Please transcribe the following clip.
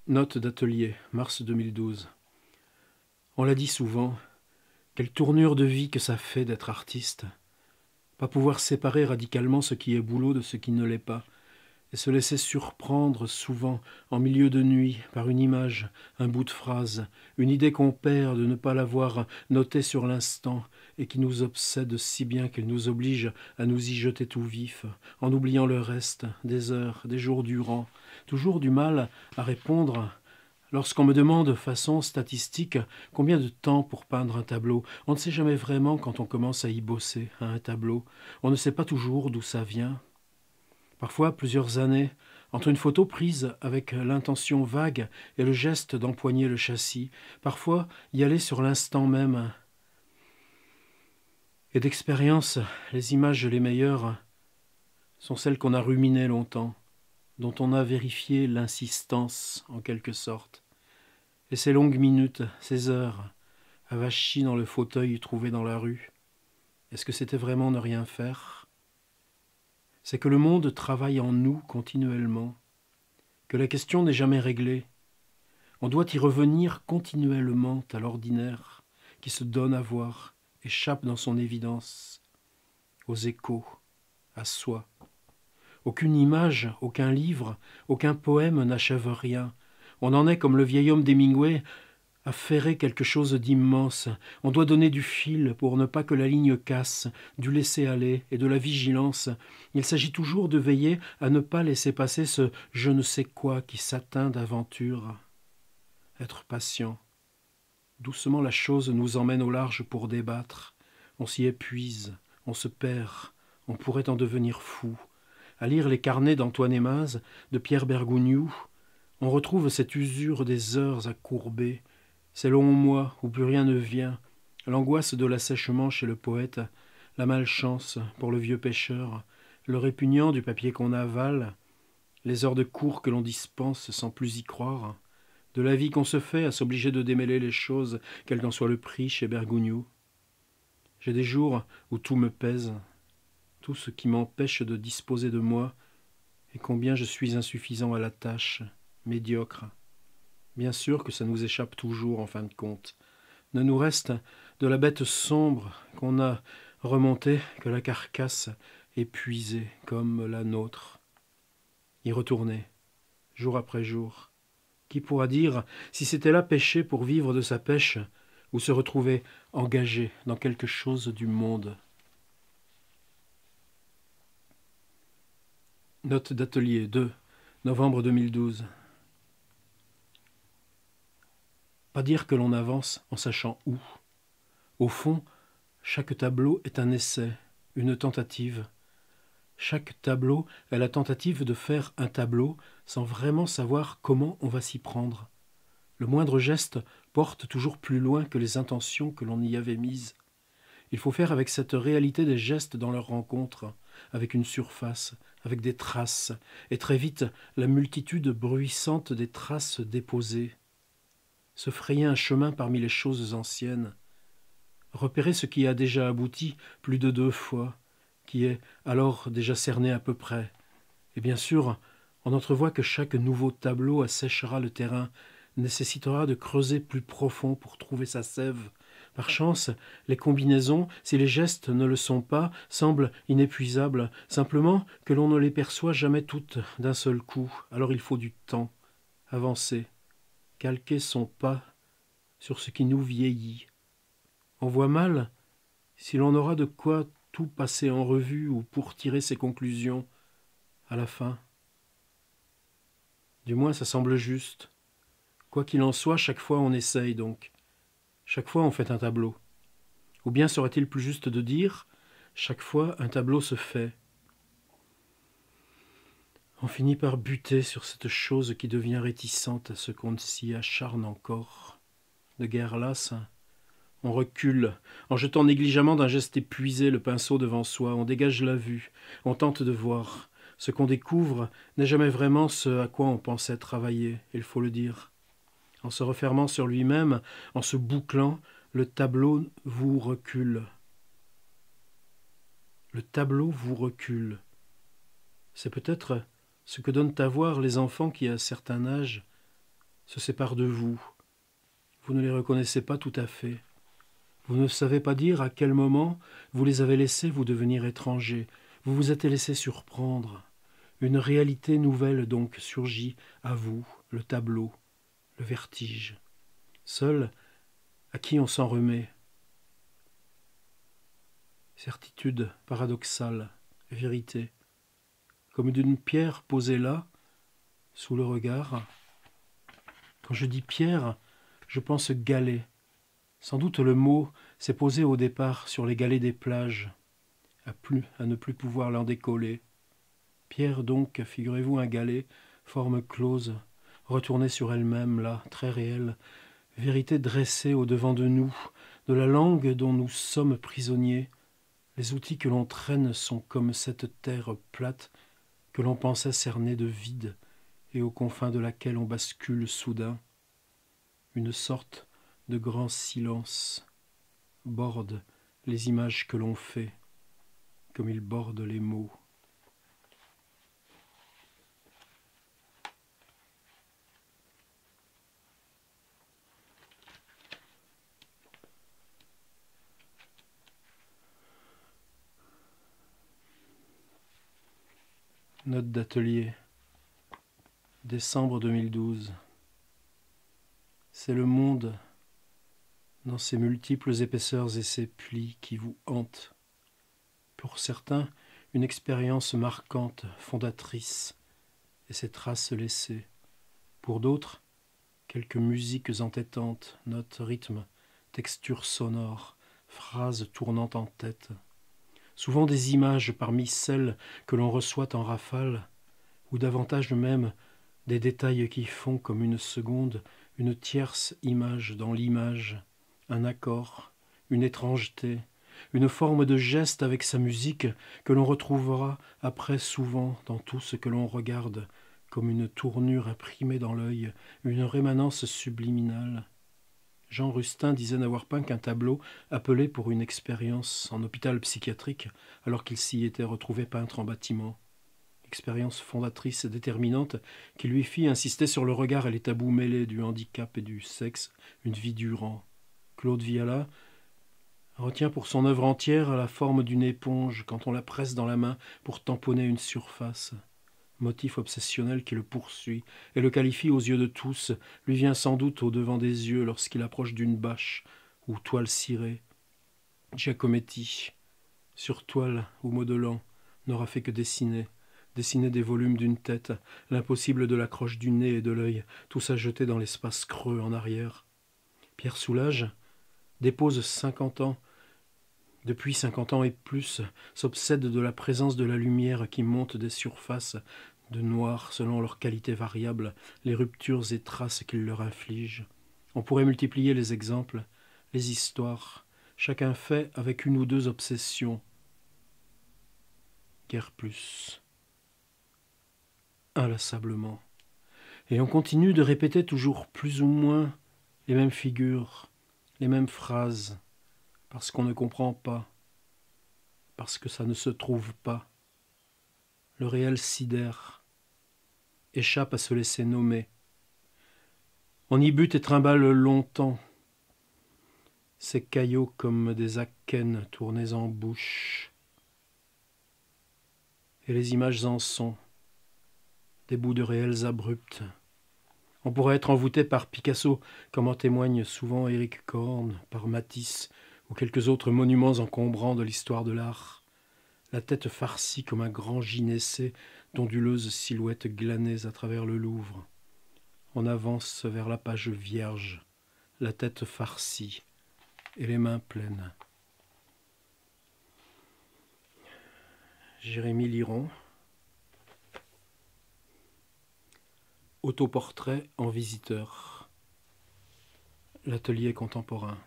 Note d'atelier, mars 2012. On l'a dit souvent, quelle tournure de vie que ça fait d'être artiste. Pas pouvoir séparer radicalement ce qui est boulot de ce qui ne l'est pas, et se laisser surprendre souvent en milieu de nuit par une image, un bout de phrase, une idée qu'on perd de ne pas l'avoir notée sur l'instant et qui nous obsède si bien qu'elle nous oblige à nous y jeter tout vif, en oubliant le reste, des heures, des jours durant, toujours du mal à répondre. Lorsqu'on me demande de façon statistique combien de temps pour peindre un tableau, on ne sait jamais vraiment quand on commence à y bosser à un tableau. On ne sait pas toujours d'où ça vient. Parfois plusieurs années, entre une photo prise avec l'intention vague et le geste d'empoigner le châssis, parfois y aller sur l'instant même. Et d'expérience, les images les meilleures sont celles qu'on a ruminées longtemps, dont on a vérifié l'insistance en quelque sorte. Et ces longues minutes, ces heures, avachis dans le fauteuil trouvé dans la rue, est-ce que c'était vraiment ne rien faire ? C'est que le monde travaille en nous continuellement, que la question n'est jamais réglée. On doit y revenir continuellement à l'ordinaire, qui se donne à voir, échappe dans son évidence, aux échos, à soi. Aucune image, aucun livre, aucun poème n'achève rien. On en est comme le vieil homme d'Hemingway, à ferrer quelque chose d'immense. On doit donner du fil pour ne pas que la ligne casse, du laisser-aller et de la vigilance. Il s'agit toujours de veiller à ne pas laisser passer ce je ne sais quoi qui s'atteint d'aventure. Être patient. Doucement la chose nous emmène au large pour débattre. On s'y épuise, on se perd, on pourrait en devenir fou. À lire les carnets d'Antoine Hémaz, de Pierre Bergougnoux, on retrouve cette usure des heures à courber, ces longs mois où plus rien ne vient, l'angoisse de l'assèchement chez le poète, la malchance pour le vieux pêcheur, le répugnant du papier qu'on avale, les heures de cours que l'on dispense sans plus y croire, de la vie qu'on se fait à s'obliger de démêler les choses, quel qu'en soit le prix chez Bergougnoux. J'ai des jours où tout me pèse, tout ce qui m'empêche de disposer de moi, et combien je suis insuffisant à la tâche, médiocre. Bien sûr que ça nous échappe toujours en fin de compte. Ne nous reste de la bête sombre qu'on a remontée que la carcasse épuisée comme la nôtre. Y retourner, jour après jour. Qui pourra dire si c'était là pêcher pour vivre de sa pêche ou se retrouver engagé dans quelque chose du monde. Note d'atelier 2, novembre 2012. Pas dire que l'on avance en sachant où. Au fond, chaque tableau est un essai, une tentative. Chaque tableau est la tentative de faire un tableau sans vraiment savoir comment on va s'y prendre. Le moindre geste porte toujours plus loin que les intentions que l'on y avait mises. Il faut faire avec cette réalité des gestes dans leur rencontre, avec une surface, avec des traces, et très vite la multitude bruissante des traces déposées. Se frayer un chemin parmi les choses anciennes, repérer ce qui a déjà abouti plus de 2 fois, qui est alors déjà cerné à peu près. Et bien sûr, on entrevoit que chaque nouveau tableau asséchera le terrain, nécessitera de creuser plus profond pour trouver sa sève. Par chance, les combinaisons, si les gestes ne le sont pas, semblent inépuisables, simplement que l'on ne les perçoit jamais toutes d'un seul coup. Alors il faut du temps, avancer, calquer son pas sur ce qui nous vieillit. On voit mal si l'on aura de quoi tout passer en revue ou pour tirer ses conclusions à la fin. Du moins, ça semble juste. Quoi qu'il en soit, chaque fois on essaye donc. Chaque fois on fait un tableau. Ou bien serait-il plus juste de dire chaque fois un tableau se fait. On finit par buter sur cette chose qui devient réticente à ce qu'on s'y acharne encore. De guerre lasse, on recule, en jetant négligemment d'un geste épuisé le pinceau devant soi, on dégage la vue, on tente de voir. Ce qu'on découvre n'est jamais vraiment ce à quoi on pensait travailler, il faut le dire. En se refermant sur lui-même, en se bouclant, le tableau vous recule. Le tableau vous recule. C'est peut-être ce que donnent à voir les enfants qui, à un certain âge, se séparent de vous. Vous ne les reconnaissez pas tout à fait. Vous ne savez pas dire à quel moment vous les avez laissés vous devenir étrangers. Vous vous êtes laissé surprendre. Une réalité nouvelle donc surgit à vous, le tableau, le vertige. Seul, à qui on s'en remet? Certitude paradoxale, vérité, comme d'une pierre posée là, sous le regard. Quand je dis pierre, je pense galets. Sans doute le mot s'est posé au départ sur les galets des plages, à ne plus pouvoir l'en décoller. Pierre donc, figurez-vous un galet, forme close, retournée sur elle-même, là, très réelle, vérité dressée au-devant de nous, de la langue dont nous sommes prisonniers. Les outils que l'on traîne sont comme cette terre plate que l'on pensait cernée de vide et aux confins de laquelle on bascule soudain. Une sorte de grand silence borde les images que l'on fait, comme il borde les mots. Note d'atelier, décembre 2012. C'est le monde, dans ses multiples épaisseurs et ses plis, qui vous hantent. Pour certains, une expérience marquante, fondatrice, et ses traces laissées. Pour d'autres, quelques musiques entêtantes, notes, rythmes, textures sonores, phrases tournant en tête. Souvent des images parmi celles que l'on reçoit en rafale, ou davantage même des détails qui font comme une seconde, une tierce image dans l'image, un accord, une étrangeté, une forme de geste avec sa musique que l'on retrouvera après souvent dans tout ce que l'on regarde, comme une tournure imprimée dans l'œil, une rémanence subliminale. Jean Rustin disait n'avoir peint qu'un tableau appelé pour une expérience en hôpital psychiatrique, alors qu'il s'y était retrouvé peintre en bâtiment. Expérience fondatrice et déterminante qui lui fit insister sur le regard et les tabous mêlés du handicap et du sexe une vie durant. Claude Viala retient pour son œuvre entière la forme d'une éponge quand on la presse dans la main pour tamponner une surface. Motif obsessionnel qui le poursuit et le qualifie aux yeux de tous, lui vient sans doute au devant des yeux lorsqu'il approche d'une bâche ou toile cirée. Giacometti, sur toile ou modelant, n'aura fait que dessiner des volumes d'une tête, l'impossible de l'accroche du nez et de l'œil, tout ça jeté dans l'espace creux en arrière. Pierre Soulages dépose 50 ans, depuis 50 ans et plus, s'obsède de la présence de la lumière qui monte des surfaces de noir selon leurs qualités variables, les ruptures et traces qu'il leur inflige. On pourrait multiplier les exemples, les histoires, chacun fait avec une ou deux obsessions. Guère plus. Inlassablement. Et on continue de répéter toujours plus ou moins les mêmes figures, les mêmes phrases, parce qu'on ne comprend pas, parce que ça ne se trouve pas. Le réel sidère, échappe à se laisser nommer. On y bute et trimballe longtemps, ces caillots comme des akènes tournés en bouche. Et les images en sont, des bouts de réels abrupts. On pourrait être envoûté par Picasso, comme en témoigne souvent Éric Korn, par Matisse ou quelques autres monuments encombrants de l'histoire de l'art. La tête farcie comme un grand gynécée, d'onduleuses silhouettes glanées à travers le Louvre. On avance vers la page vierge, la tête farcie et les mains pleines. Jérémy Liron. Autoportrait en visiteur. L'atelier contemporain.